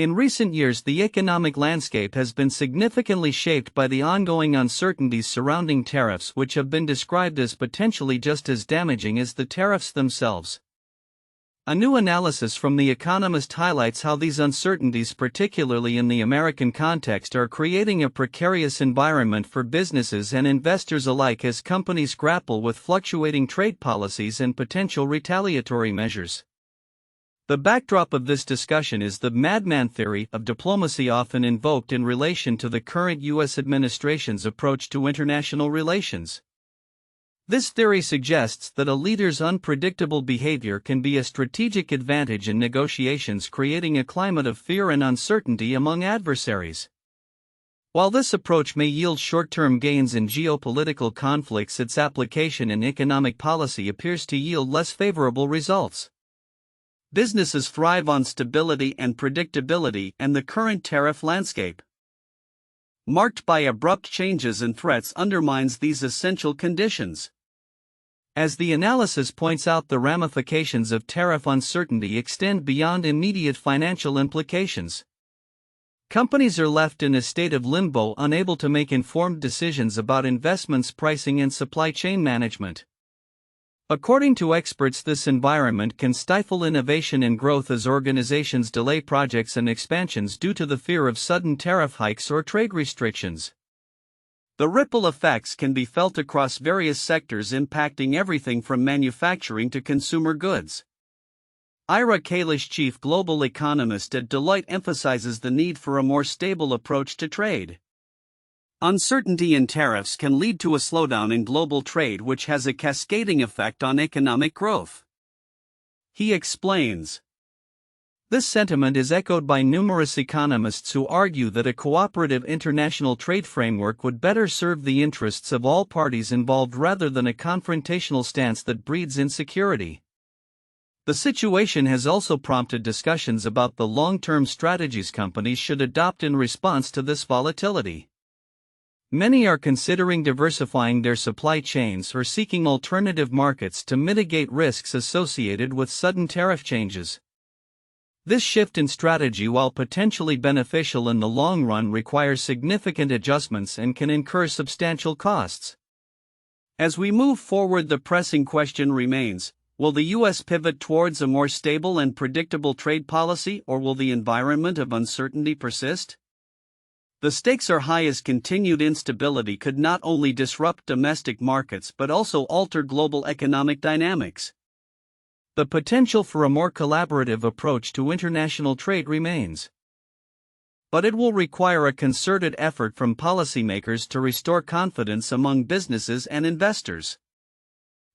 In recent years, the economic landscape has been significantly shaped by the ongoing uncertainties surrounding tariffs, which have been described as potentially just as damaging as the tariffs themselves. A new analysis from The Economist highlights how these uncertainties, particularly in the American context, are creating a precarious environment for businesses and investors alike as companies grapple with fluctuating trade policies and potential retaliatory measures. The backdrop of this discussion is the madman theory of diplomacy, often invoked in relation to the current U.S. administration's approach to international relations. This theory suggests that a leader's unpredictable behavior can be a strategic advantage in negotiations, creating a climate of fear and uncertainty among adversaries. While this approach may yield short-term gains in geopolitical conflicts, its application in economic policy appears to yield less favorable results. Businesses thrive on stability and predictability, and the current tariff landscape, marked by abrupt changes and threats, undermines these essential conditions. As the analysis points out, the ramifications of tariff uncertainty extend beyond immediate financial implications. Companies are left in a state of limbo, unable to make informed decisions about investments, pricing, and supply chain management. According to experts, this environment can stifle innovation and growth as organizations delay projects and expansions due to the fear of sudden tariff hikes or trade restrictions. The ripple effects can be felt across various sectors, impacting everything from manufacturing to consumer goods. Ira Kalish, chief global economist at Deloitte, emphasizes the need for a more stable approach to trade. Uncertainty in tariffs can lead to a slowdown in global trade, which has a cascading effect on economic growth. He explains. This sentiment is echoed by numerous economists who argue that a cooperative international trade framework would better serve the interests of all parties involved rather than a confrontational stance that breeds insecurity. The situation has also prompted discussions about the long-term strategies companies should adopt in response to this volatility. Many are considering diversifying their supply chains or seeking alternative markets to mitigate risks associated with sudden tariff changes. This shift in strategy, while potentially beneficial in the long run, requires significant adjustments and can incur substantial costs. As we move forward, the pressing question remains: will the U.S. pivot towards a more stable and predictable trade policy, or will the environment of uncertainty persist? The stakes are high, as continued instability could not only disrupt domestic markets but also alter global economic dynamics. The potential for a more collaborative approach to international trade remains, but it will require a concerted effort from policymakers to restore confidence among businesses and investors.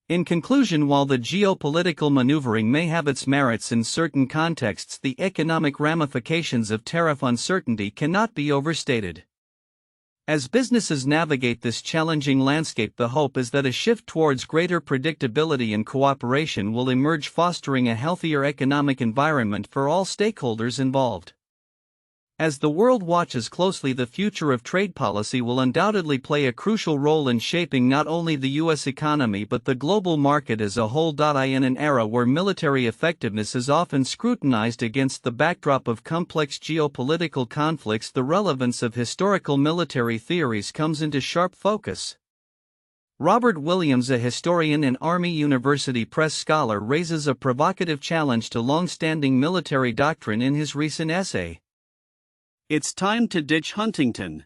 In conclusion, while the geopolitical maneuvering may have its merits in certain contexts, the economic ramifications of tariff uncertainty cannot be overstated. As businesses navigate this challenging landscape, the hope is that a shift towards greater predictability and cooperation will emerge, fostering a healthier economic environment for all stakeholders involved. As the world watches closely, the future of trade policy will undoubtedly play a crucial role in shaping not only the U.S. economy but the global market as a whole. In an era where military effectiveness is often scrutinized against the backdrop of complex geopolitical conflicts, the relevance of historical military theories comes into sharp focus. Robert Williams, a historian and Army University Press scholar, raises a provocative challenge to long-standing military doctrine in his recent essay, "It's Time to Ditch Huntington."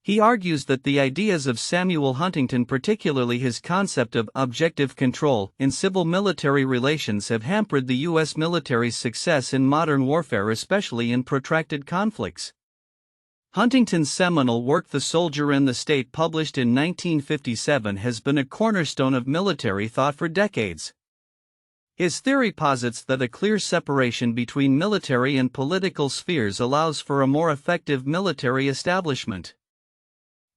He argues that the ideas of Samuel Huntington, particularly his concept of objective control in civil-military relations, have hampered the U.S. military's success in modern warfare, especially in protracted conflicts. Huntington's seminal work, The Soldier and the State, published in 1957, has been a cornerstone of military thought for decades. His theory posits that a clear separation between military and political spheres allows for a more effective military establishment.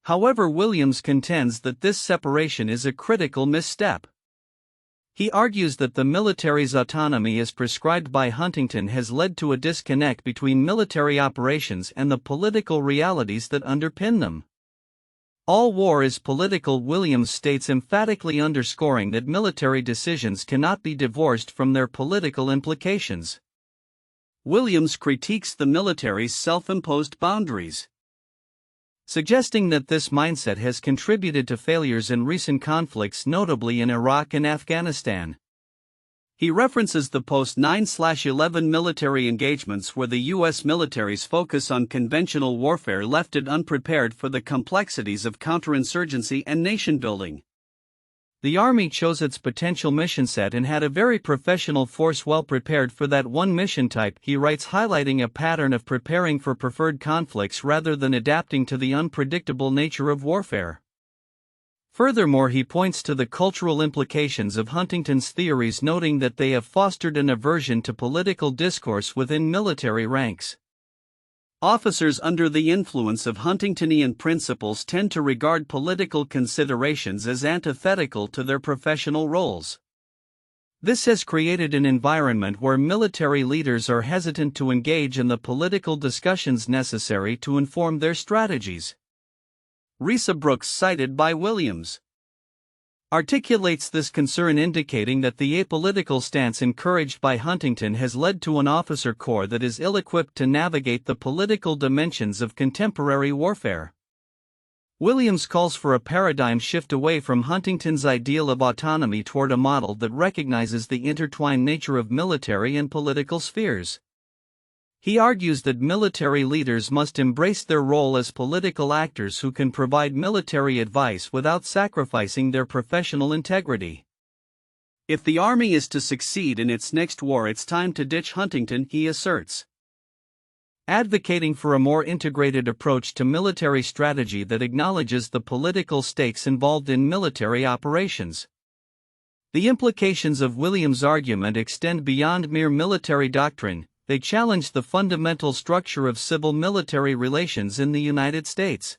However, Williams contends that this separation is a critical misstep. He argues that the military's autonomy as prescribed by Huntington has led to a disconnect between military operations and the political realities that underpin them. All war is political, Williams states, emphatically underscoring that military decisions cannot be divorced from their political implications. Williams critiques the military's self-imposed boundaries, suggesting that this mindset has contributed to failures in recent conflicts, notably in Iraq and Afghanistan. He references the post-9/11 military engagements where the U.S. military's focus on conventional warfare left it unprepared for the complexities of counterinsurgency and nation-building. The Army chose its potential mission set and had a very professional force well prepared for that one mission type, he writes, highlighting a pattern of preparing for preferred conflicts rather than adapting to the unpredictable nature of warfare. Furthermore, he points to the cultural implications of Huntington's theories, noting that they have fostered an aversion to political discourse within military ranks. Officers under the influence of Huntingtonian principles tend to regard political considerations as antithetical to their professional roles. This has created an environment where military leaders are hesitant to engage in the political discussions necessary to inform their strategies. Risa Brooks, cited by Williams, articulates this concern, indicating that the apolitical stance encouraged by Huntington has led to an officer corps that is ill-equipped to navigate the political dimensions of contemporary warfare. Williams calls for a paradigm shift away from Huntington's ideal of autonomy toward a model that recognizes the intertwined nature of military and political spheres. He argues that military leaders must embrace their role as political actors who can provide military advice without sacrificing their professional integrity. If the Army is to succeed in its next war, it's time to ditch Huntington, he asserts, advocating for a more integrated approach to military strategy that acknowledges the political stakes involved in military operations. The implications of Williams' argument extend beyond mere military doctrine. They challenge the fundamental structure of civil-military relations in the United States.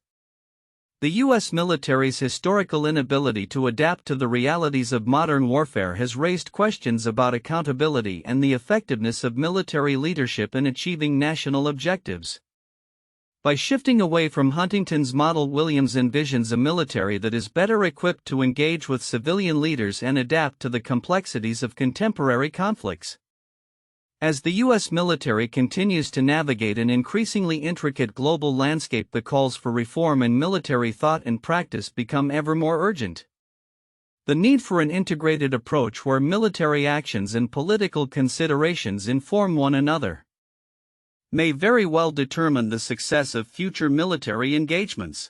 The U.S. military's historical inability to adapt to the realities of modern warfare has raised questions about accountability and the effectiveness of military leadership in achieving national objectives. By shifting away from Huntington's model, Williams envisions a military that is better equipped to engage with civilian leaders and adapt to the complexities of contemporary conflicts. As the U.S. military continues to navigate an increasingly intricate global landscape, the calls for reform in military thought and practice become ever more urgent. The need for an integrated approach where military actions and political considerations inform one another may very well determine the success of future military engagements.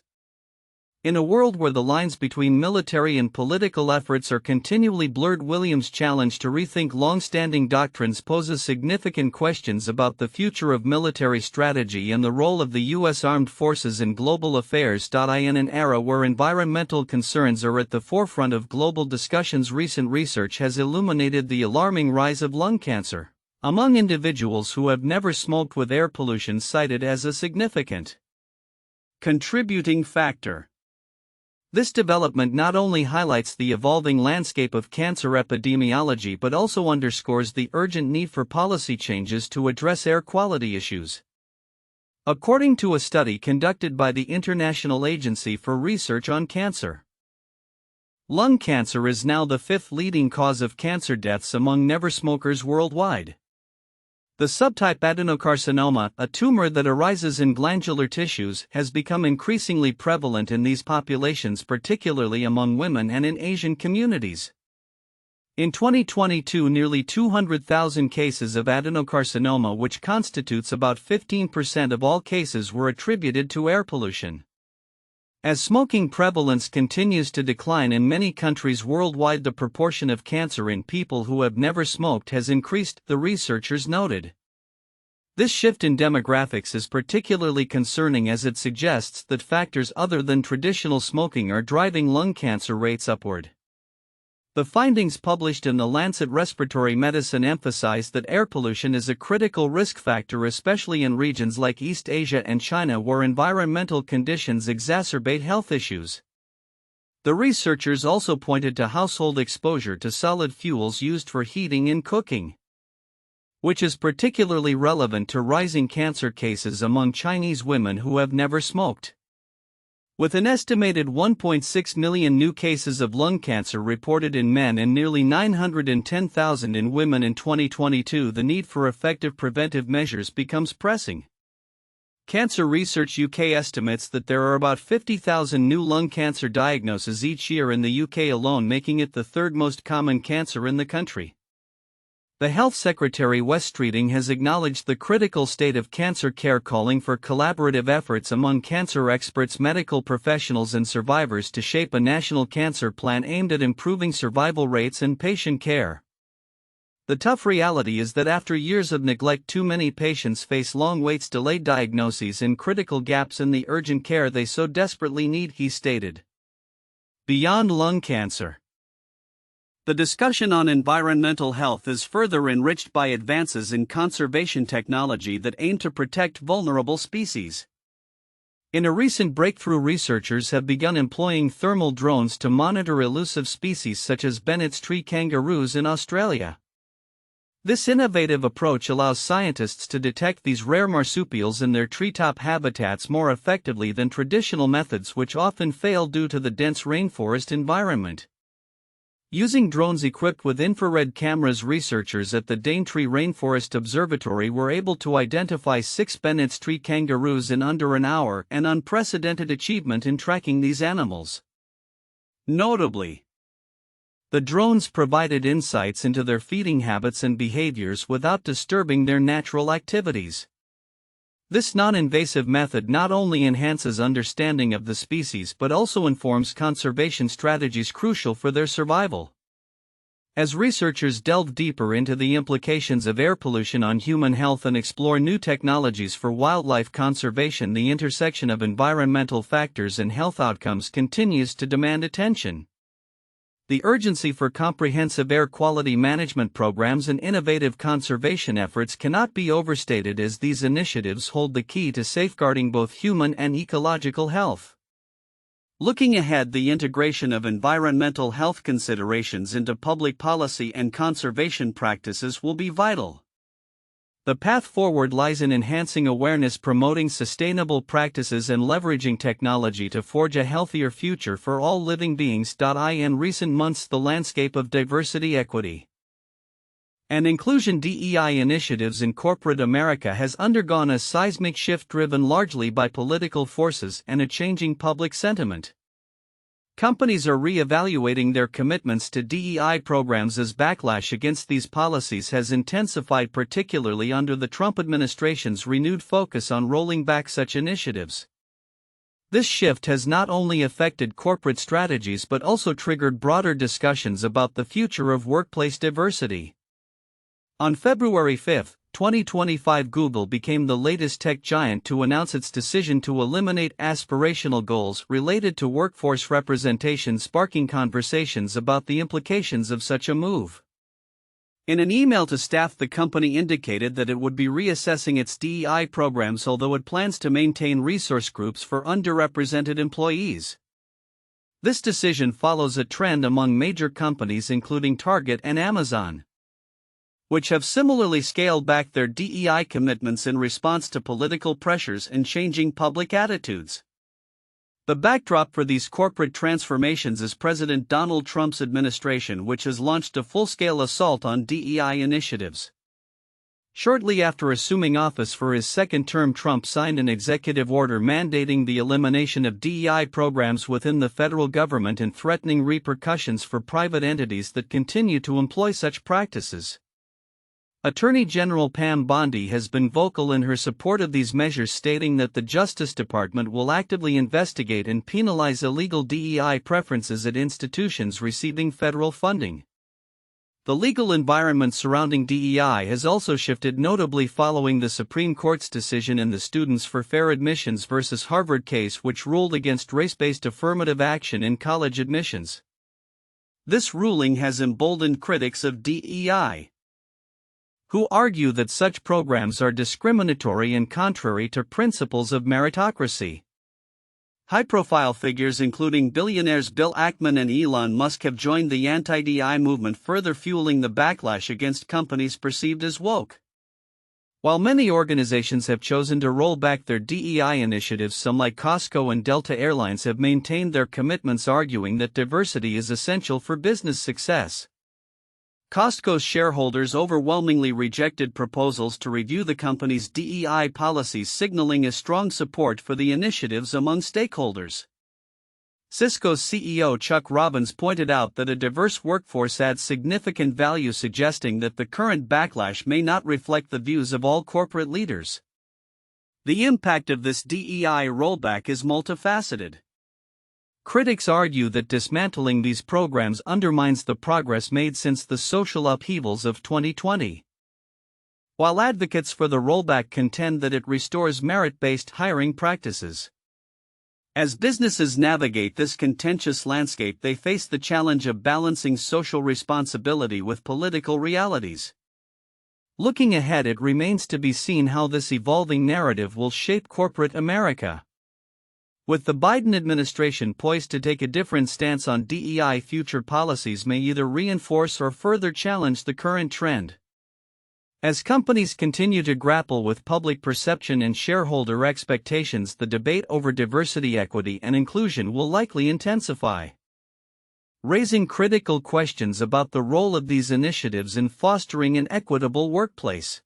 In a world where the lines between military and political efforts are continually blurred, Williams' challenge to rethink long-standing doctrines poses significant questions about the future of military strategy and the role of the U.S. Armed Forces in global affairs. In an era where environmental concerns are at the forefront of global discussions, recent research has illuminated the alarming rise of lung cancer among individuals who have never smoked, with air pollution cited as a significant contributing factor. This development not only highlights the evolving landscape of cancer epidemiology but also underscores the urgent need for policy changes to address air quality issues. According to a study conducted by the International Agency for Research on Cancer, lung cancer is now the fifth leading cause of cancer deaths among never-smokers worldwide. The subtype adenocarcinoma, a tumor that arises in glandular tissues, has become increasingly prevalent in these populations, particularly among women and in Asian communities. In 2022, nearly 200,000 cases of adenocarcinoma, which constitutes about 15% of all cases, were attributed to air pollution. As smoking prevalence continues to decline in many countries worldwide, the proportion of cancer in people who have never smoked has increased, the researchers noted. This shift in demographics is particularly concerning as it suggests that factors other than traditional smoking are driving lung cancer rates upward. The findings published in the Lancet Respiratory Medicine emphasize that air pollution is a critical risk factor, especially in regions like East Asia and China, where environmental conditions exacerbate health issues. The researchers also pointed to household exposure to solid fuels used for heating and cooking, which is particularly relevant to rising cancer cases among Chinese women who have never smoked. With an estimated 1.6 million new cases of lung cancer reported in men and nearly 910,000 in women in 2022, the need for effective preventive measures becomes pressing. Cancer Research UK estimates that there are about 50,000 new lung cancer diagnoses each year in the UK alone, making it the third most common cancer in the country. The Health Secretary Wes Streeting has acknowledged the critical state of cancer care, calling for collaborative efforts among cancer experts, medical professionals and survivors to shape a national cancer plan aimed at improving survival rates and patient care. The tough reality is that after years of neglect, too many patients face long waits, delayed diagnoses and critical gaps in the urgent care they so desperately need, he stated. Beyond lung cancer, the discussion on environmental health is further enriched by advances in conservation technology that aim to protect vulnerable species. In a recent breakthrough, researchers have begun employing thermal drones to monitor elusive species such as Bennett's tree kangaroos in Australia. This innovative approach allows scientists to detect these rare marsupials in their treetop habitats more effectively than traditional methods, which often fail due to the dense rainforest environment. Using drones equipped with infrared cameras, researchers at the Daintree Rainforest Observatory were able to identify 6 Bennett's tree kangaroos in under an hour, an unprecedented achievement in tracking these animals. Notably, the drones provided insights into their feeding habits and behaviors without disturbing their natural activities. This non-invasive method not only enhances understanding of the species but also informs conservation strategies crucial for their survival. As researchers delve deeper into the implications of air pollution on human health and explore new technologies for wildlife conservation, the intersection of environmental factors and health outcomes continues to demand attention. The urgency for comprehensive air quality management programs and innovative conservation efforts cannot be overstated, as these initiatives hold the key to safeguarding both human and ecological health. Looking ahead, the integration of environmental health considerations into public policy and conservation practices will be vital. The path forward lies in enhancing awareness, promoting sustainable practices, and leveraging technology to forge a healthier future for all living beings. In recent months, the landscape of diversity, equity, and inclusion (DEI) initiatives in corporate America has undergone a seismic shift, driven largely by political forces and a changing public sentiment. Companies are re-evaluating their commitments to DEI programs as backlash against these policies has intensified, particularly under the Trump administration's renewed focus on rolling back such initiatives. This shift has not only affected corporate strategies but also triggered broader discussions about the future of workplace diversity. On February 5, 2025, Google became the latest tech giant to announce its decision to eliminate aspirational goals related to workforce representation, sparking conversations about the implications of such a move. In an email to staff, the company indicated that it would be reassessing its DEI programs, although it plans to maintain resource groups for underrepresented employees. This decision follows a trend among major companies including Target and Amazon, which have similarly scaled back their DEI commitments in response to political pressures and changing public attitudes. The backdrop for these corporate transformations is President Donald Trump's administration, which has launched a full-scale assault on DEI initiatives. Shortly after assuming office for his second term, Trump signed an executive order mandating the elimination of DEI programs within the federal government and threatening repercussions for private entities that continue to employ such practices. Attorney General Pam Bondi has been vocal in her support of these measures, stating that the Justice Department will actively investigate and penalize illegal DEI preferences at institutions receiving federal funding. The legal environment surrounding DEI has also shifted notably following the Supreme Court's decision in the Students for Fair Admissions versus Harvard case, which ruled against race-based affirmative action in college admissions. This ruling has emboldened critics of DEI, who argue that such programs are discriminatory and contrary to principles of meritocracy. High-profile figures including billionaires Bill Ackman and Elon Musk have joined the anti-DEI movement, further fueling the backlash against companies perceived as woke. While many organizations have chosen to roll back their DEI initiatives, some like Costco and Delta Airlines have maintained their commitments, arguing that diversity is essential for business success. Costco's shareholders overwhelmingly rejected proposals to review the company's DEI policies, signaling a strong support for the initiatives among stakeholders. Cisco's CEO Chuck Robbins pointed out that a diverse workforce adds significant value, suggesting that the current backlash may not reflect the views of all corporate leaders. The impact of this DEI rollback is multifaceted. Critics argue that dismantling these programs undermines the progress made since the social upheavals of 2020. While advocates for the rollback contend that it restores merit-based hiring practices. As businesses navigate this contentious landscape, they face the challenge of balancing social responsibility with political realities. Looking ahead, it remains to be seen how this evolving narrative will shape corporate America. With the Biden administration poised to take a different stance on DEI, future policies may either reinforce or further challenge the current trend. As companies continue to grapple with public perception and shareholder expectations, the debate over diversity, equity, and inclusion will likely intensify, raising critical questions about the role of these initiatives in fostering an equitable workplace.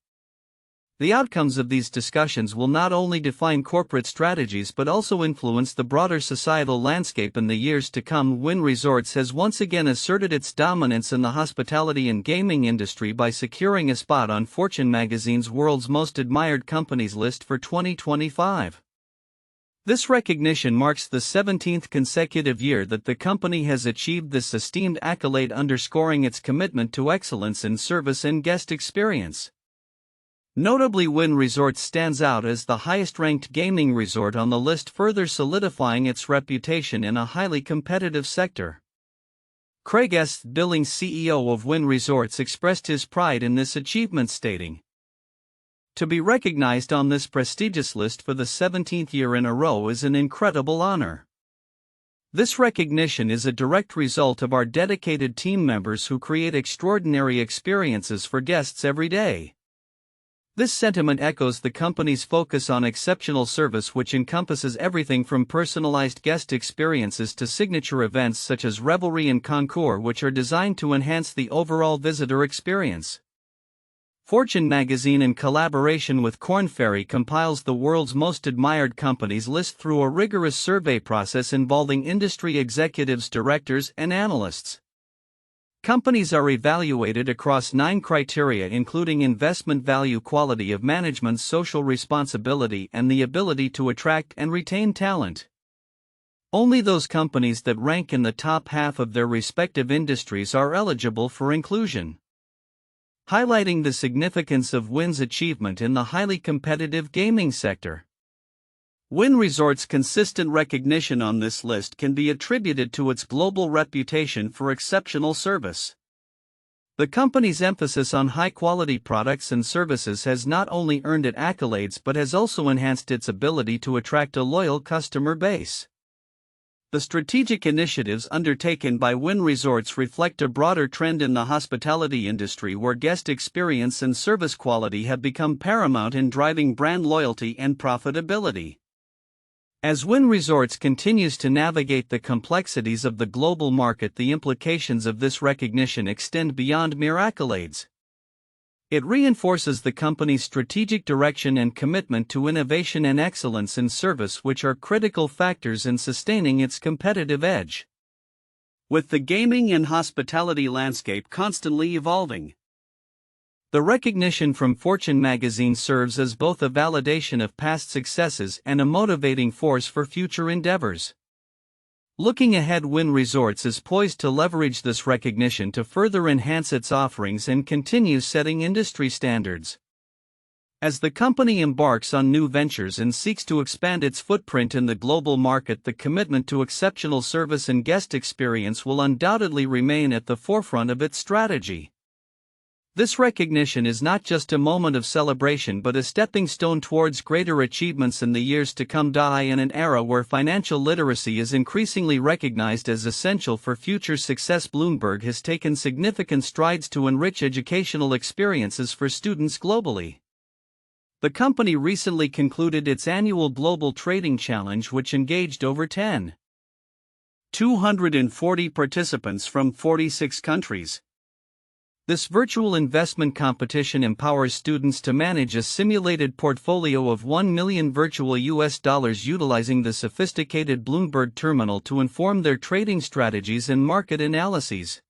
The outcomes of these discussions will not only define corporate strategies but also influence the broader societal landscape in the years to come. Wynn Resorts has once again asserted its dominance in the hospitality and gaming industry by securing a spot on Fortune magazine's World's Most Admired Companies list for 2025. This recognition marks the 17th consecutive year that the company has achieved this esteemed accolade, underscoring its commitment to excellence in service and guest experience. Notably, Wynn Resorts stands out as the highest-ranked gaming resort on the list, further solidifying its reputation in a highly competitive sector. Craig S. Billings, CEO of Wynn Resorts, expressed his pride in this achievement, stating, "To be recognized on this prestigious list for the 17th year in a row is an incredible honor. This recognition is a direct result of our dedicated team members who create extraordinary experiences for guests every day." This sentiment echoes the company's focus on exceptional service, which encompasses everything from personalized guest experiences to signature events such as Revelry and Concours, which are designed to enhance the overall visitor experience. Fortune magazine, in collaboration with Korn Ferry, compiles the World's Most Admired Companies list through a rigorous survey process involving industry executives, directors, and analysts. Companies are evaluated across 9 criteria, including investment value, quality of management, social responsibility, and the ability to attract and retain talent. Only those companies that rank in the top half of their respective industries are eligible for inclusion, highlighting the significance of Wynn's achievement in the highly competitive gaming sector. Wynn Resorts' consistent recognition on this list can be attributed to its global reputation for exceptional service. The company's emphasis on high-quality products and services has not only earned it accolades but has also enhanced its ability to attract a loyal customer base. The strategic initiatives undertaken by Wynn Resorts reflect a broader trend in the hospitality industry, where guest experience and service quality have become paramount in driving brand loyalty and profitability. As Wynn Resorts continues to navigate the complexities of the global market, the implications of this recognition extend beyond mere accolades. It reinforces the company's strategic direction and commitment to innovation and excellence in service, which are critical factors in sustaining its competitive edge. With the gaming and hospitality landscape constantly evolving, the recognition from Fortune magazine serves as both a validation of past successes and a motivating force for future endeavors. Looking ahead, Wynn Resorts is poised to leverage this recognition to further enhance its offerings and continue setting industry standards. As the company embarks on new ventures and seeks to expand its footprint in the global market, the commitment to exceptional service and guest experience will undoubtedly remain at the forefront of its strategy. This recognition is not just a moment of celebration but a stepping stone towards greater achievements in the years to come. In an era where financial literacy is increasingly recognized as essential for future success, Bloomberg has taken significant strides to enrich educational experiences for students globally. The company recently concluded its annual Global Trading Challenge, which engaged over 240 participants from 46 countries. This virtual investment competition empowers students to manage a simulated portfolio of $1 million virtual US dollars utilizing the sophisticated Bloomberg terminal to inform their trading strategies and market analyses.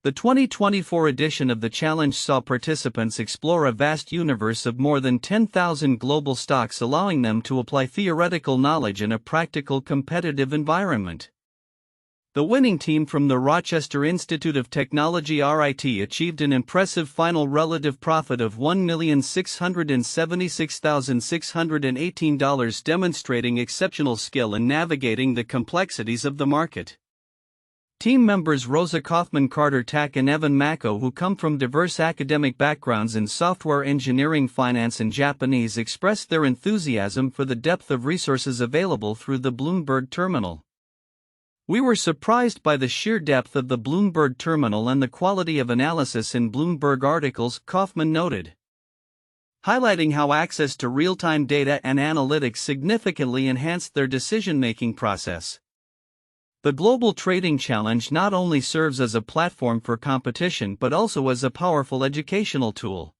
The 2024 edition of the challenge saw participants explore a vast universe of more than 10,000 global stocks, allowing them to apply theoretical knowledge in a practical competitive environment. The winning team from the Rochester Institute of Technology RIT achieved an impressive final relative profit of $1,676,618, demonstrating exceptional skill in navigating the complexities of the market. Team members Rosa Kaufman-Carter-Tack and Evan Mako, who come from diverse academic backgrounds in software engineering, finance, and Japanese, expressed their enthusiasm for the depth of resources available through the Bloomberg terminal. "We were surprised by the sheer depth of the Bloomberg terminal and the quality of analysis in Bloomberg articles," Kaufman noted, highlighting how access to real-time data and analytics significantly enhanced their decision-making process. The Global Trading Challenge not only serves as a platform for competition but also as a powerful educational tool.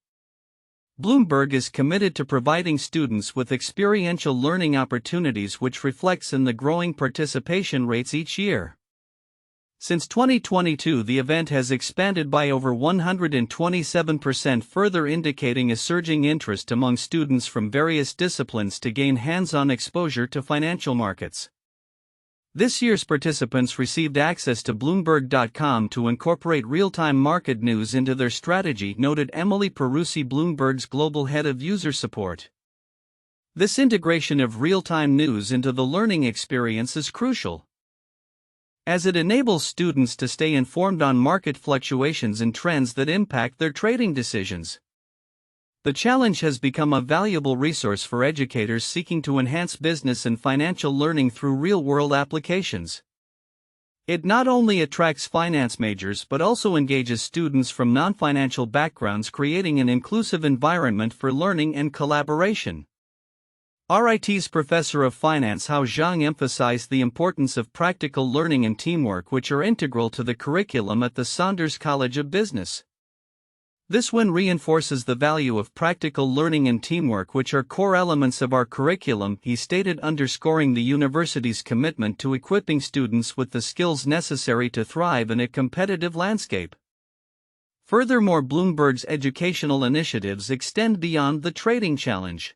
Bloomberg is committed to providing students with experiential learning opportunities, which reflects in the growing participation rates each year. Since 2022, the event has expanded by over 127%, further indicating a surging interest among students from various disciplines to gain hands-on exposure to financial markets. This year's participants received access to Bloomberg.com to incorporate real-time market news into their strategy, noted Emily Peruzzi, Bloomberg's global head of user support. This integration of real-time news into the learning experience is crucial, as it enables students to stay informed on market fluctuations and trends that impact their trading decisions. The challenge has become a valuable resource for educators seeking to enhance business and financial learning through real-world applications. It not only attracts finance majors but also engages students from non-financial backgrounds, creating an inclusive environment for learning and collaboration. RIT's professor of finance Hao Zhang emphasized the importance of practical learning and teamwork, which are integral to the curriculum at the Saunders College of Business. This win reinforces the value of practical learning and teamwork, which are core elements of our curriculum, he stated, underscoring the university's commitment to equipping students with the skills necessary to thrive in a competitive landscape. Furthermore, Bloomberg's educational initiatives extend beyond the trading challenge.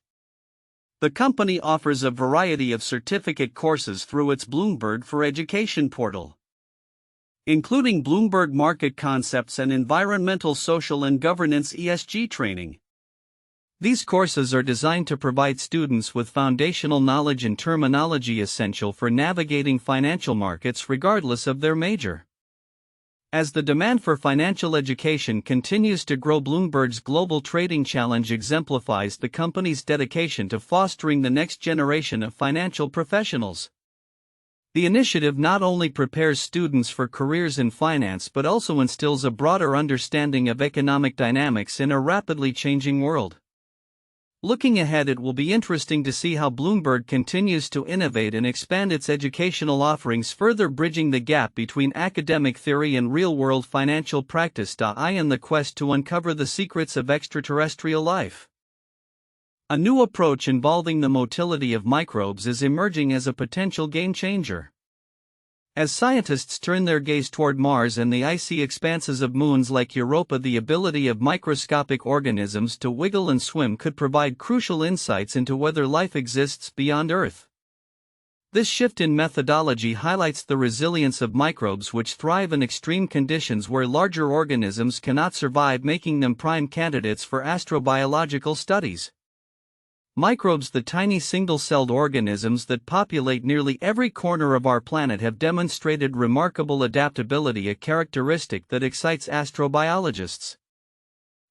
The company offers a variety of certificate courses through its Bloomberg for Education portal, including Bloomberg Market Concepts and Environmental, Social and Governance (ESG) training. These courses are designed to provide students with foundational knowledge and terminology essential for navigating financial markets regardless of their major. As the demand for financial education continues to grow, Bloomberg's Global Trading Challenge exemplifies the company's dedication to fostering the next generation of financial professionals. The initiative not only prepares students for careers in finance but also instills a broader understanding of economic dynamics in a rapidly changing world. Looking ahead, it will be interesting to see how Bloomberg continues to innovate and expand its educational offerings, further bridging the gap between academic theory and real-world financial practice. In the quest to uncover the secrets of extraterrestrial life, a new approach involving the motility of microbes is emerging as a potential game-changer. As scientists turn their gaze toward Mars and the icy expanses of moons like Europa, the ability of microscopic organisms to wiggle and swim could provide crucial insights into whether life exists beyond Earth. This shift in methodology highlights the resilience of microbes, which thrive in extreme conditions where larger organisms cannot survive, making them prime candidates for astrobiological studies. Microbes, the tiny single-celled organisms that populate nearly every corner of our planet, have demonstrated remarkable adaptability, a characteristic that excites astrobiologists.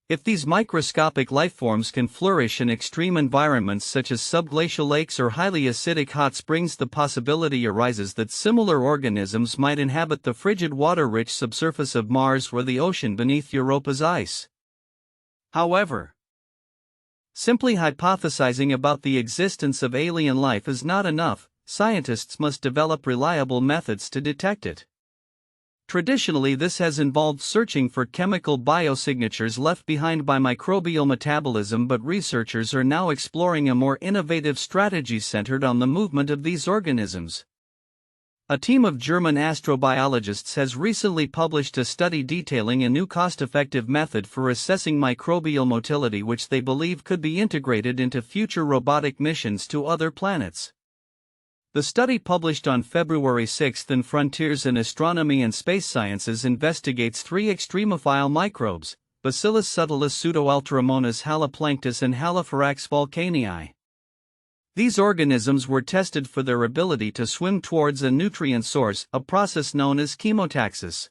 If these microscopic lifeforms can flourish in extreme environments such as subglacial lakes or highly acidic hot springs, the possibility arises that similar organisms might inhabit the frigid, water-rich subsurface of Mars or the ocean beneath Europa's ice. However, Simply hypothesizing about the existence of alien life is not enough, scientists must develop reliable methods to detect it. Traditionally, this has involved searching for chemical biosignatures left behind by microbial metabolism, but researchers are now exploring a more innovative strategy centered on the movement of these organisms. A team of German astrobiologists has recently published a study detailing a new cost-effective method for assessing microbial motility, which they believe could be integrated into future robotic missions to other planets. The study, published on February 6 in Frontiers in Astronomy and Space Sciences, investigates 3 extremophile microbes: Bacillus subtilis, Pseudoalteromonas haloplanctus, and Halopharax volcanii. These organisms were tested for their ability to swim towards a nutrient source, a process known as chemotaxis.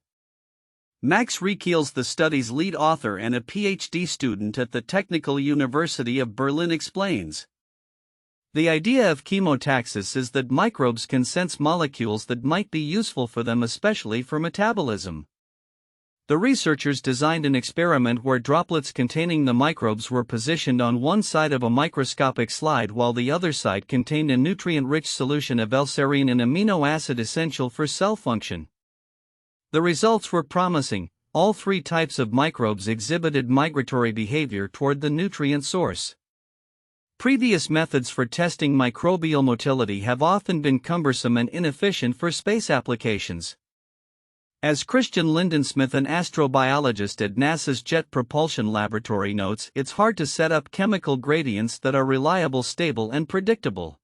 Max Rekiels, the study's lead author and a PhD student at the Technical University of Berlin, explains. The idea of chemotaxis is that microbes can sense molecules that might be useful for them, especially for metabolism. The researchers designed an experiment where droplets containing the microbes were positioned on one side of a microscopic slide while the other side contained a nutrient-rich solution of L-serine, an amino acid essential for cell function. The results were promising. All 3 types of microbes exhibited migratory behavior toward the nutrient source. Previous methods for testing microbial motility have often been cumbersome and inefficient for space applications. As Christian Lindensmith, an astrobiologist at NASA's Jet Propulsion Laboratory, notes, it's hard to set up chemical gradients that are reliable, stable, and predictable.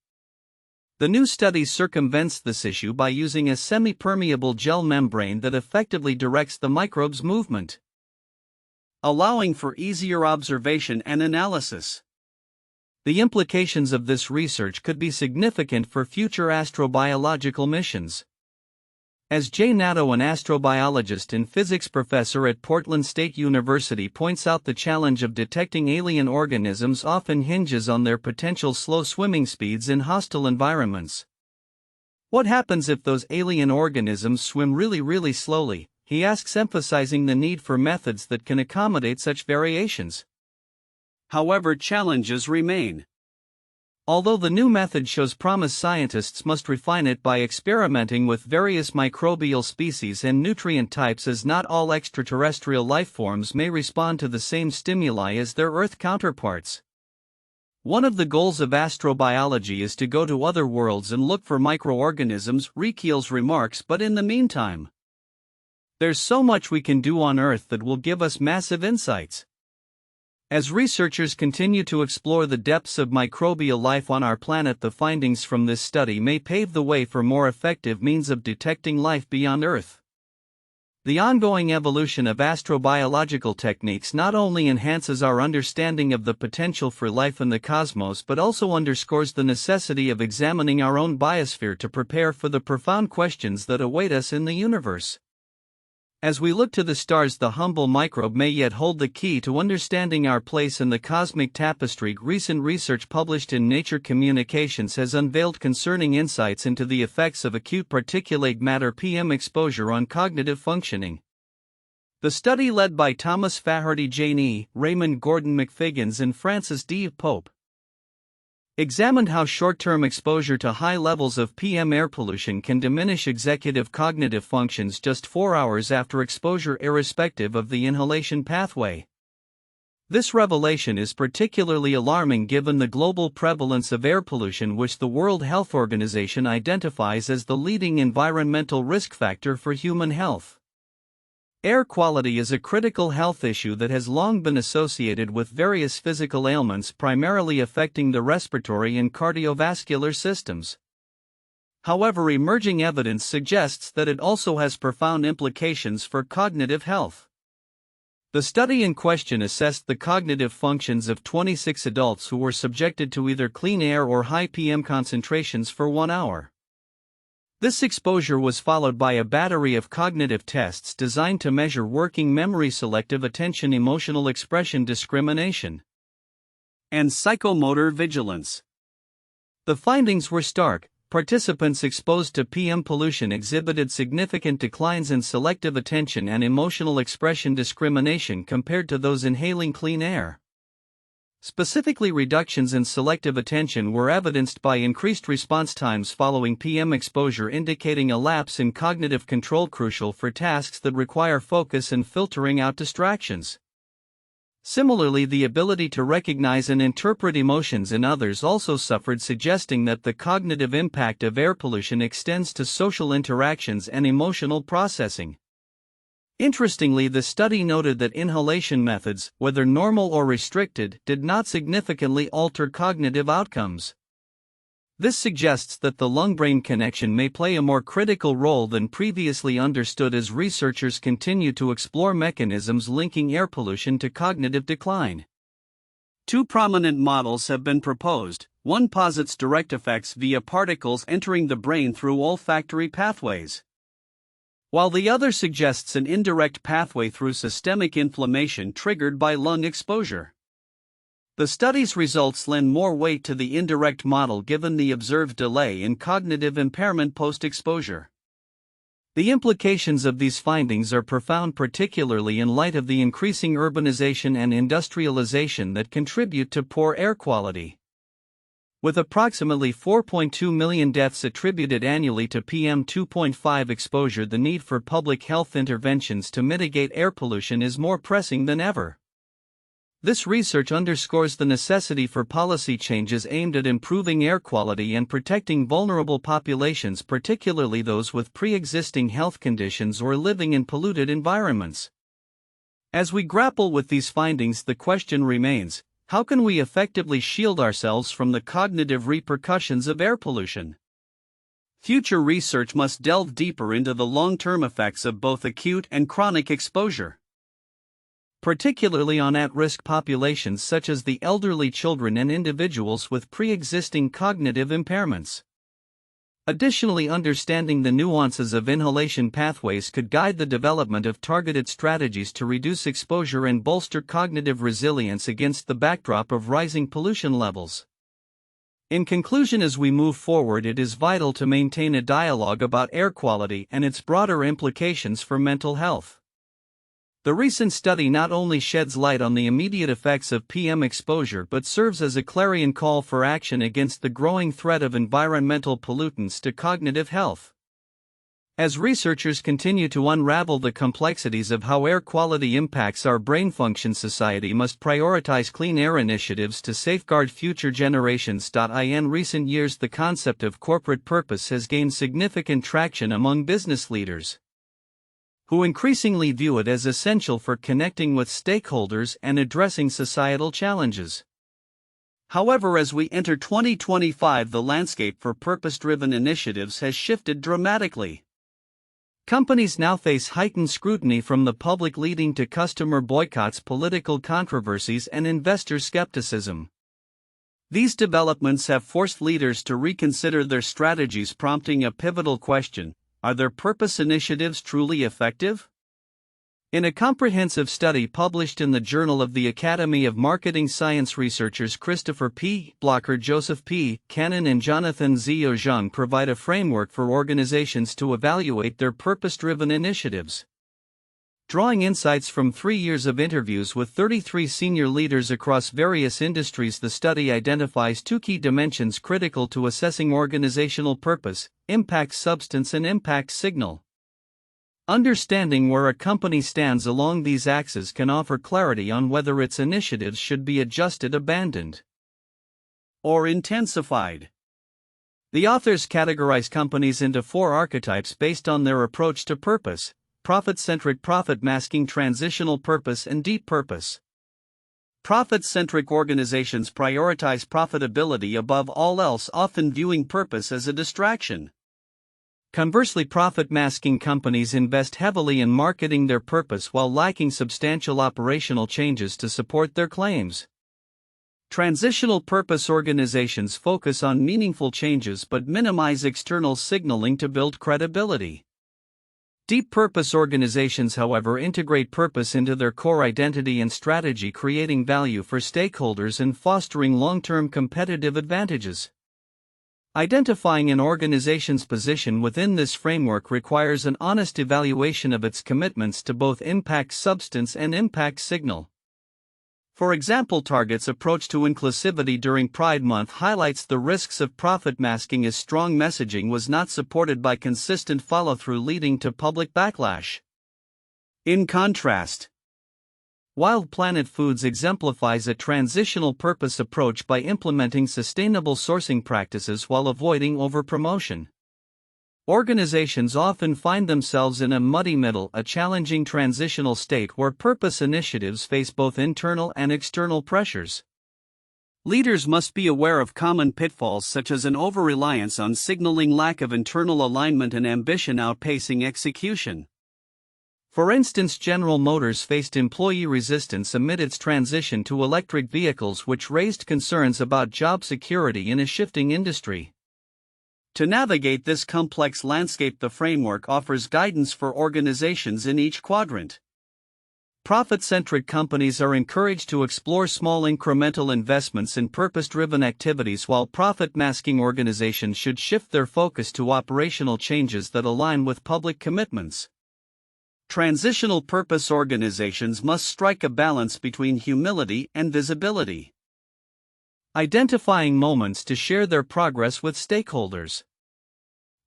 The new study circumvents this issue by using a semi-permeable gel membrane that effectively directs the microbe's movement, allowing for easier observation and analysis. The implications of this research could be significant for future astrobiological missions. As Jay Nato, an astrobiologist and physics professor at Portland State University, points out, the challenge of detecting alien organisms often hinges on their potential slow swimming speeds in hostile environments. What happens if those alien organisms swim really slowly? He asks, emphasizing the need for methods that can accommodate such variations. However, challenges remain. Although the new method shows promise, scientists must refine it by experimenting with various microbial species and nutrient types, as not all extraterrestrial life forms may respond to the same stimuli as their Earth counterparts. One of the goals of astrobiology is to go to other worlds and look for microorganisms, Rekiels remarks, but in the meantime, there's so much we can do on Earth that will give us massive insights. As researchers continue to explore the depths of microbial life on our planet, the findings from this study may pave the way for more effective means of detecting life beyond Earth. The ongoing evolution of astrobiological techniques not only enhances our understanding of the potential for life in the cosmos, but also underscores the necessity of examining our own biosphere to prepare for the profound questions that await us in the universe. As we look to the stars, the humble microbe may yet hold the key to understanding our place in the cosmic tapestry. Recent research published in Nature Communications has unveiled concerning insights into the effects of acute particulate matter (PM) exposure on cognitive functioning. The study, led by Thomas Faherty, Jane E. Raymond Gordon McFiggins, and Francis D. Pope, examined how short-term exposure to high levels of PM air pollution can diminish executive cognitive functions just 4 hours after exposure, irrespective of the inhalation pathway. This revelation is particularly alarming given the global prevalence of air pollution, which the World Health Organization identifies as the leading environmental risk factor for human health. Air quality is a critical health issue that has long been associated with various physical ailments, primarily affecting the respiratory and cardiovascular systems. However, emerging evidence suggests that it also has profound implications for cognitive health. The study in question assessed the cognitive functions of 26 adults who were subjected to either clean air or high PM concentrations for 1 hour. This exposure was followed by a battery of cognitive tests designed to measure working memory, selective attention, emotional expression, discrimination, and psychomotor vigilance. The findings were stark. Participants exposed to PM pollution exhibited significant declines in selective attention and emotional expression discrimination compared to those inhaling clean air. Specifically, reductions in selective attention were evidenced by increased response times following PM exposure, indicating a lapse in cognitive control crucial for tasks that require focus and filtering out distractions. Similarly, the ability to recognize and interpret emotions in others also suffered, suggesting that the cognitive impact of air pollution extends to social interactions and emotional processing. Interestingly, the study noted that inhalation methods, whether normal or restricted, did not significantly alter cognitive outcomes. This suggests that the lung-brain connection may play a more critical role than previously understood as researchers continue to explore mechanisms linking air pollution to cognitive decline. Two prominent models have been proposed. One posits direct effects via particles entering the brain through olfactory pathways, while the other suggests an indirect pathway through systemic inflammation triggered by lung exposure. The study's results lend more weight to the indirect model given the observed delay in cognitive impairment post-exposure. The implications of these findings are profound, particularly in light of the increasing urbanization and industrialization that contribute to poor air quality. With approximately 4.2 million deaths attributed annually to PM 2.5 exposure, the need for public health interventions to mitigate air pollution is more pressing than ever. This research underscores the necessity for policy changes aimed at improving air quality and protecting vulnerable populations, particularly those with pre-existing health conditions or living in polluted environments. As we grapple with these findings, the question remains: how can we effectively shield ourselves from the cognitive repercussions of air pollution? Future research must delve deeper into the long-term effects of both acute and chronic exposure, particularly on at-risk populations such as the elderly, children, and individuals with pre-existing cognitive impairments. Additionally, understanding the nuances of inhalation pathways could guide the development of targeted strategies to reduce exposure and bolster cognitive resilience against the backdrop of rising pollution levels. In conclusion, as we move forward, it is vital to maintain a dialogue about air quality and its broader implications for mental health. The recent study not only sheds light on the immediate effects of PM exposure but serves as a clarion call for action against the growing threat of environmental pollutants to cognitive health. As researchers continue to unravel the complexities of how air quality impacts our brain function, society must prioritize clean air initiatives to safeguard future generations. In recent years, the concept of corporate purpose has gained significant traction among business leaders, who increasingly view it as essential for connecting with stakeholders and addressing societal challenges. However, as we enter 2025, the landscape for purpose-driven initiatives has shifted dramatically. Companies now face heightened scrutiny from the public, leading to customer boycotts, political controversies, and investor skepticism. These developments have forced leaders to reconsider their strategies, prompting a pivotal question: are their purpose initiatives truly effective? In a comprehensive study published in the Journal of the Academy of Marketing Science, researchers Christopher P. Blocker, Joseph P. Cannon, and Jonathan Z. Ojung provide a framework for organizations to evaluate their purpose-driven initiatives. Drawing insights from 3 years of interviews with 33 senior leaders across various industries, the study identifies 2 key dimensions critical to assessing organizational purpose: impact substance and impact signal. Understanding where a company stands along these axes can offer clarity on whether its initiatives should be adjusted, abandoned, or intensified. The authors categorize companies into 4 archetypes based on their approach to purpose: profit-centric, profit-masking, transitional purpose, and deep purpose. Profit-centric organizations prioritize profitability above all else, often viewing purpose as a distraction. Conversely, profit-masking companies invest heavily in marketing their purpose while lacking substantial operational changes to support their claims. Transitional purpose organizations focus on meaningful changes but minimize external signaling to build credibility. Deep purpose organizations, however, integrate purpose into their core identity and strategy, creating value for stakeholders and fostering long-term competitive advantages. Identifying an organization's position within this framework requires an honest evaluation of its commitments to both impact substance and impact signal. For example, Target's approach to inclusivity during Pride Month highlights the risks of profit masking, as strong messaging was not supported by consistent follow-through, leading to public backlash. In contrast, Wild Planet Foods exemplifies a transitional purpose approach by implementing sustainable sourcing practices while avoiding overpromotion. Organizations often find themselves in a muddy middle, a challenging transitional state where purpose initiatives face both internal and external pressures. Leaders must be aware of common pitfalls such as an over-reliance on signaling, lack of internal alignment, and ambition outpacing execution. For instance, General Motors faced employee resistance amid its transition to electric vehicles, which raised concerns about job security in a shifting industry. To navigate this complex landscape, the framework offers guidance for organizations in each quadrant. Profit-centric companies are encouraged to explore small incremental investments in purpose-driven activities, while profit-masking organizations should shift their focus to operational changes that align with public commitments. Transitional purpose organizations must strike a balance between humility and visibility, identifying moments to share their progress with stakeholders.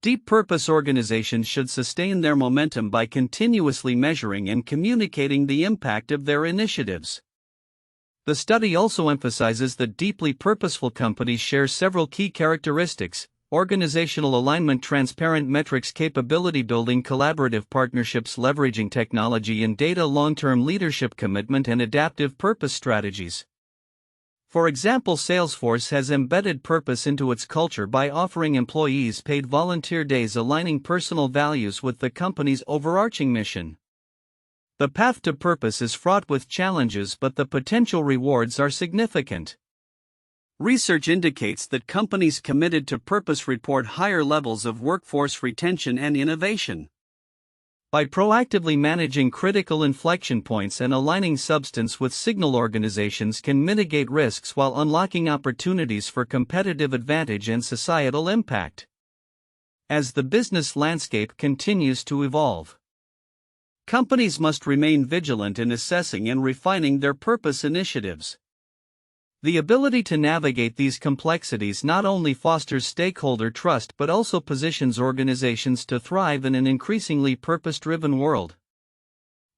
Deep purpose organizations should sustain their momentum by continuously measuring and communicating the impact of their initiatives. The study also emphasizes that deeply purposeful companies share several key characteristics: organizational alignment, transparent metrics, capability building, collaborative partnerships, leveraging technology and data, long-term leadership commitment, and adaptive purpose strategies. For example, Salesforce has embedded purpose into its culture by offering employees paid volunteer days, aligning personal values with the company's overarching mission. The path to purpose is fraught with challenges, but the potential rewards are significant. Research indicates that companies committed to purpose report higher levels of workforce retention and innovation. By proactively managing critical inflection points and aligning substance with signal, organizations can mitigate risks while unlocking opportunities for competitive advantage and societal impact. As the business landscape continues to evolve, companies must remain vigilant in assessing and refining their purpose initiatives. The ability to navigate these complexities not only fosters stakeholder trust but also positions organizations to thrive in an increasingly purpose-driven world.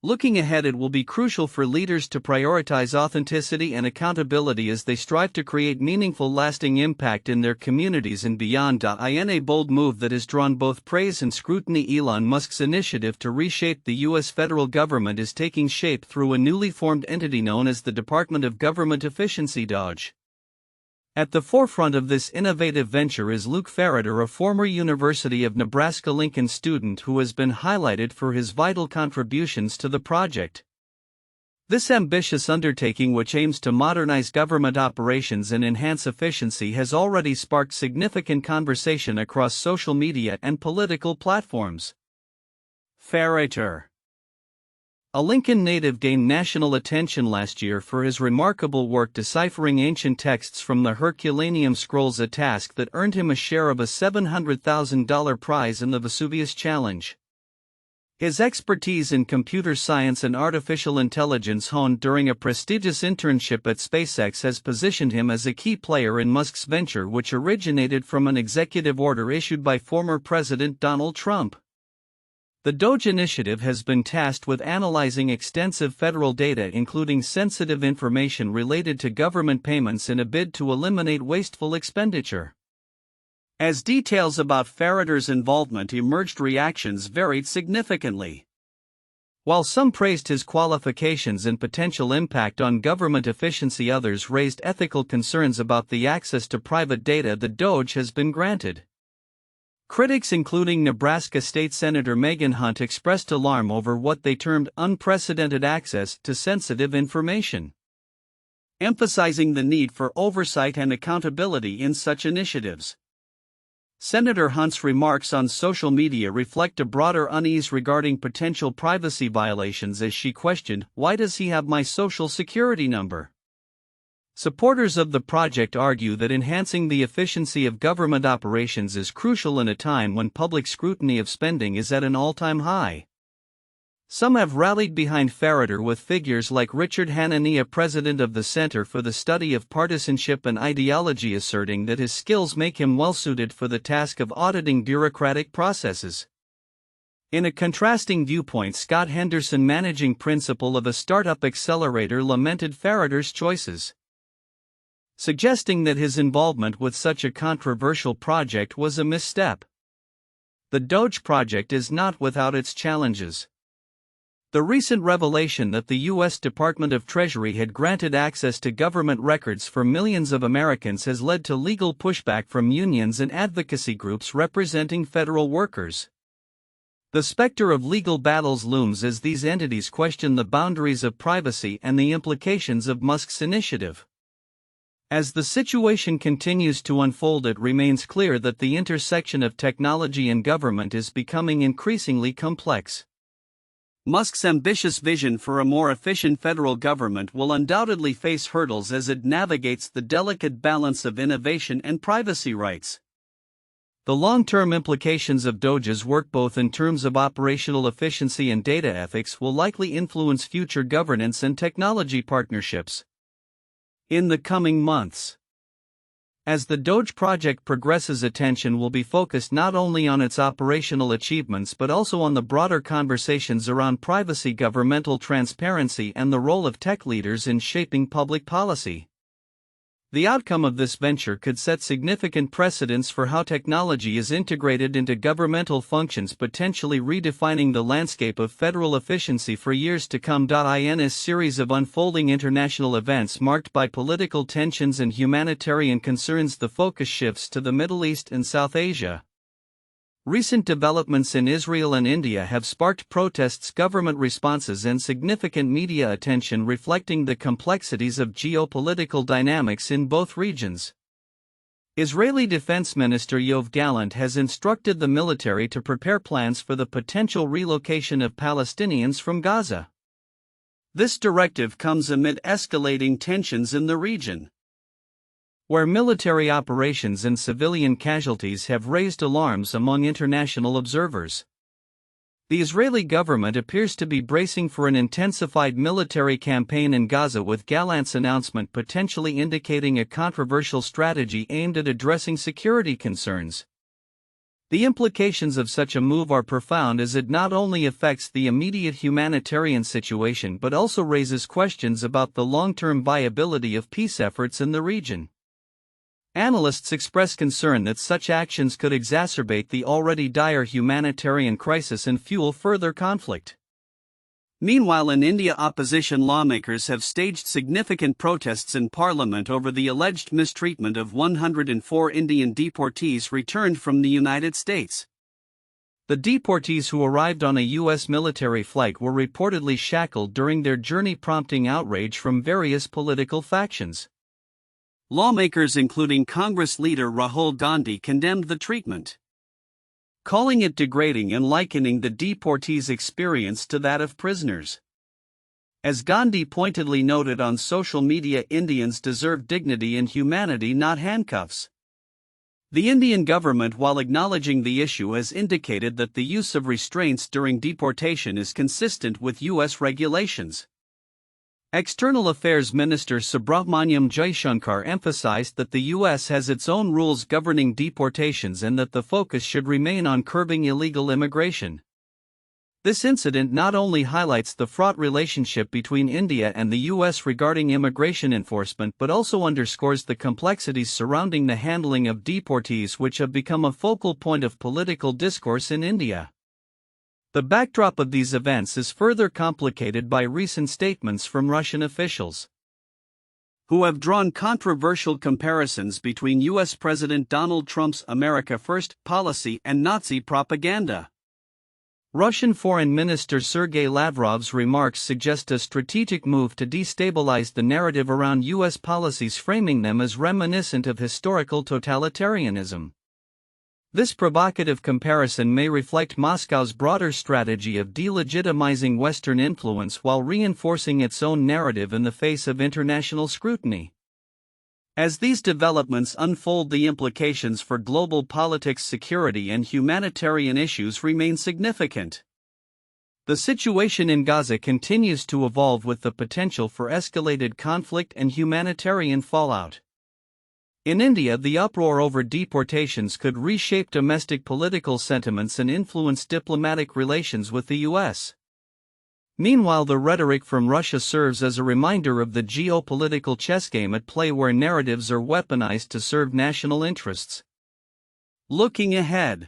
Looking ahead, it will be crucial for leaders to prioritize authenticity and accountability as they strive to create meaningful, lasting impact in their communities and beyond. In a bold move that has drawn both praise and scrutiny, Elon Musk's initiative to reshape the U.S. federal government is taking shape through a newly formed entity known as the Department of Government Efficiency (DOGE). At the forefront of this innovative venture is Luke Farrader, a former University of Nebraska-Lincoln student who has been highlighted for his vital contributions to the project. This ambitious undertaking, which aims to modernize government operations and enhance efficiency, has already sparked significant conversation across social media and political platforms. Farrader, a Lincoln native, gained national attention last year for his remarkable work deciphering ancient texts from the Herculaneum Scrolls, a task that earned him a share of a $700,000 prize in the Vesuvius Challenge. His expertise in computer science and artificial intelligence, honed during a prestigious internship at SpaceX, has positioned him as a key player in Musk's venture, which originated from an executive order issued by former President Donald Trump. The DOGE initiative has been tasked with analyzing extensive federal data, including sensitive information related to government payments, in a bid to eliminate wasteful expenditure. As details about Farrader's involvement emerged, reactions varied significantly. While some praised his qualifications and potential impact on government efficiency, others raised ethical concerns about the access to private data that DOGE has been granted. Critics, including Nebraska State Senator Megan Hunt, expressed alarm over what they termed unprecedented access to sensitive information, emphasizing the need for oversight and accountability in such initiatives. Senator Hunt's remarks on social media reflect a broader unease regarding potential privacy violations, as she questioned, "Why does he have my social security number?" Supporters of the project argue that enhancing the efficiency of government operations is crucial in a time when public scrutiny of spending is at an all-time high. Some have rallied behind Farrader, with figures like Richard Hanania, president of the Center for the Study of Partisanship and Ideology, asserting that his skills make him well-suited for the task of auditing bureaucratic processes. In a contrasting viewpoint, Scott Henderson, managing principal of a startup accelerator, lamented Farrader's choices, suggesting that his involvement with such a controversial project was a misstep. The Doge project is not without its challenges. The recent revelation that the U.S. Department of Treasury had granted access to government records for millions of Americans has led to legal pushback from unions and advocacy groups representing federal workers. The specter of legal battles looms as these entities question the boundaries of privacy and the implications of Musk's initiative. As the situation continues to unfold, it remains clear that the intersection of technology and government is becoming increasingly complex. Musk's ambitious vision for a more efficient federal government will undoubtedly face hurdles as it navigates the delicate balance of innovation and privacy rights. The long-term implications of Doge's work, both in terms of operational efficiency and data ethics, will likely influence future governance and technology partnerships in the coming months. As the Doge project progresses, attention will be focused not only on its operational achievements but also on the broader conversations around privacy, governmental transparency, and the role of tech leaders in shaping public policy. The outcome of this venture could set significant precedents for how technology is integrated into governmental functions, potentially redefining the landscape of federal efficiency for years to come. In a series of unfolding international events marked by political tensions and humanitarian concerns, the focus shifts to the Middle East and South Asia. Recent developments in Israel and India have sparked protests, government responses, and significant media attention, reflecting the complexities of geopolitical dynamics in both regions. Israeli Defense Minister Yoav Gallant has instructed the military to prepare plans for the potential relocation of Palestinians from Gaza. This directive comes amid escalating tensions in the region, where military operations and civilian casualties have raised alarms among international observers. The Israeli government appears to be bracing for an intensified military campaign in Gaza, with Gallant's announcement potentially indicating a controversial strategy aimed at addressing security concerns. The implications of such a move are profound, as it not only affects the immediate humanitarian situation but also raises questions about the long-term viability of peace efforts in the region. Analysts express concern that such actions could exacerbate the already dire humanitarian crisis and fuel further conflict. Meanwhile, in India, opposition lawmakers have staged significant protests in parliament over the alleged mistreatment of 104 Indian deportees returned from the United States. The deportees, who arrived on a U.S. military flight, were reportedly shackled during their journey, prompting outrage from various political factions. Lawmakers, including Congress leader Rahul Gandhi, condemned the treatment, calling it degrading and likening the deportees' experience to that of prisoners. As Gandhi pointedly noted on social media, Indians deserve dignity and humanity, not handcuffs. The Indian government, while acknowledging the issue, has indicated that the use of restraints during deportation is consistent with U.S. regulations. External Affairs Minister Subrahmanyam Jaishankar emphasized that the U.S. has its own rules governing deportations and that the focus should remain on curbing illegal immigration. This incident not only highlights the fraught relationship between India and the U.S. regarding immigration enforcement but also underscores the complexities surrounding the handling of deportees, which have become a focal point of political discourse in India. The backdrop of these events is further complicated by recent statements from Russian officials, who have drawn controversial comparisons between U.S. President Donald Trump's America First policy and Nazi propaganda. Russian Foreign Minister Sergei Lavrov's remarks suggest a strategic move to destabilize the narrative around U.S. policies, framing them as reminiscent of historical totalitarianism. This provocative comparison may reflect Moscow's broader strategy of delegitimizing Western influence while reinforcing its own narrative in the face of international scrutiny. As these developments unfold, the implications for global politics, security, and humanitarian issues remain significant. The situation in Gaza continues to evolve with the potential for escalated conflict and humanitarian fallout. In India, the uproar over deportations could reshape domestic political sentiments and influence diplomatic relations with the U.S. Meanwhile, the rhetoric from Russia serves as a reminder of the geopolitical chess game at play, where narratives are weaponized to serve national interests. Looking ahead,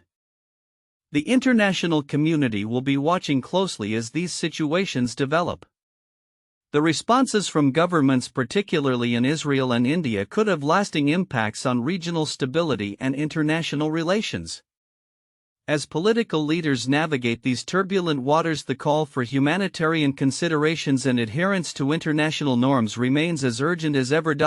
the international community will be watching closely as these situations develop. The responses from governments, particularly in Israel and India, could have lasting impacts on regional stability and international relations. As political leaders navigate these turbulent waters, the call for humanitarian considerations and adherence to international norms remains as urgent as ever. In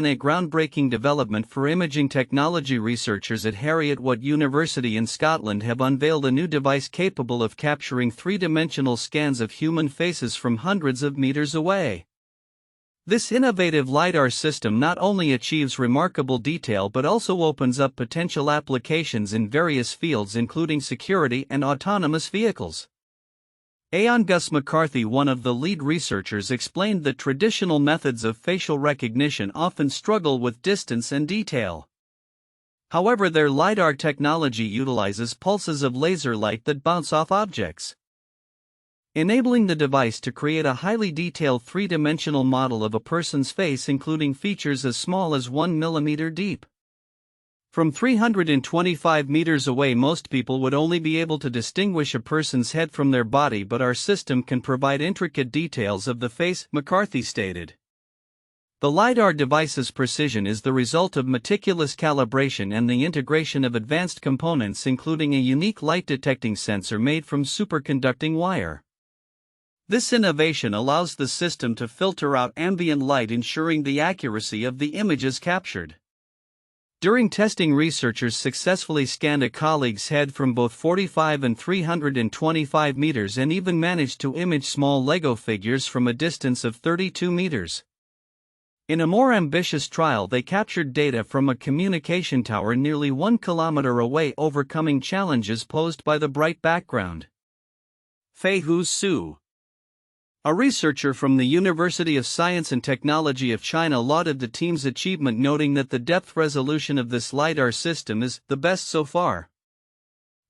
a groundbreaking development for imaging technology, researchers at Heriot-Watt University in Scotland have unveiled a new device capable of capturing three-dimensional scans of human faces from hundreds of meters away. This innovative LiDAR system not only achieves remarkable detail but also opens up potential applications in various fields, including security and autonomous vehicles. Gus McCarthy, one of the lead researchers, explained that traditional methods of facial recognition often struggle with distance and detail. However, their LiDAR technology utilizes pulses of laser light that bounce off objects, enabling the device to create a highly detailed three-dimensional model of a person's face, including features as small as 1 millimeter deep. From 325 meters away, most people would only be able to distinguish a person's head from their body, but our system can provide intricate details of the face, McCarthy stated. The LiDAR device's precision is the result of meticulous calibration and the integration of advanced components, including a unique light-detecting sensor made from superconducting wire. This innovation allows the system to filter out ambient light, ensuring the accuracy of the images captured. During testing, researchers successfully scanned a colleague's head from both 45 and 325 meters and even managed to image small Lego figures from a distance of 32 meters. In a more ambitious trial, they captured data from a communication tower nearly 1 kilometer away, overcoming challenges posed by the bright background. Feihu Su, a researcher from the University of Science and Technology of China, lauded the team's achievement, noting that the depth resolution of this LiDAR system is the best so far.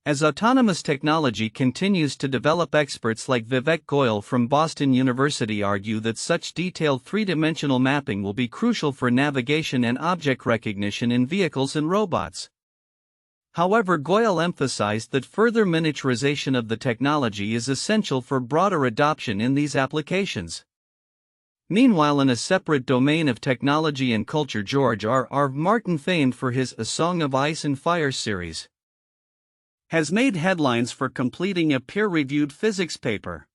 As autonomous technology continues to develop, experts like Vivek Goyal from Boston University argue that such detailed three-dimensional mapping will be crucial for navigation and object recognition in vehicles and robots. However, Goyal emphasized that further miniaturization of the technology is essential for broader adoption in these applications. Meanwhile, in a separate domain of technology and culture, George R.R. Martin, famed for his A Song of Ice and Fire series, has made headlines for completing a peer-reviewed physics paper.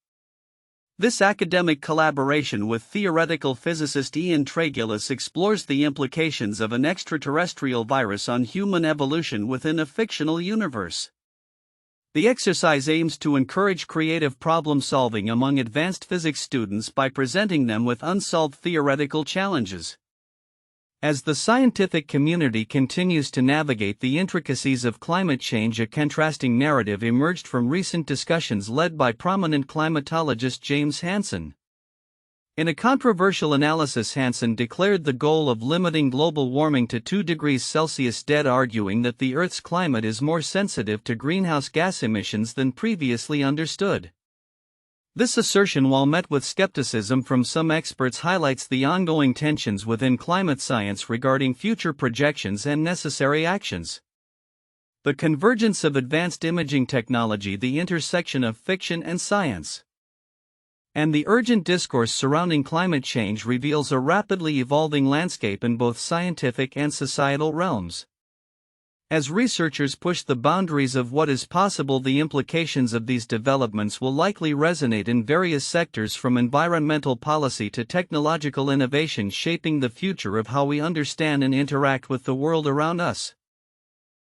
This academic collaboration with theoretical physicist Ian Tregillis explores the implications of an extraterrestrial virus on human evolution within a fictional universe. The exercise aims to encourage creative problem-solving among advanced physics students by presenting them with unsolved theoretical challenges. As the scientific community continues to navigate the intricacies of climate change, a contrasting narrative emerged from recent discussions led by prominent climatologist James Hansen. In a controversial analysis, Hansen declared the goal of limiting global warming to 2 degrees Celsius dead, arguing that the Earth's climate is more sensitive to greenhouse gas emissions than previously understood. This assertion, while met with skepticism from some experts, highlights the ongoing tensions within climate science regarding future projections and necessary actions. The convergence of advanced imaging technology, the intersection of fiction and science, and the urgent discourse surrounding climate change reveals a rapidly evolving landscape in both scientific and societal realms. As researchers push the boundaries of what is possible, the implications of these developments will likely resonate in various sectors, from environmental policy to technological innovation, shaping the future of how we understand and interact with the world around us.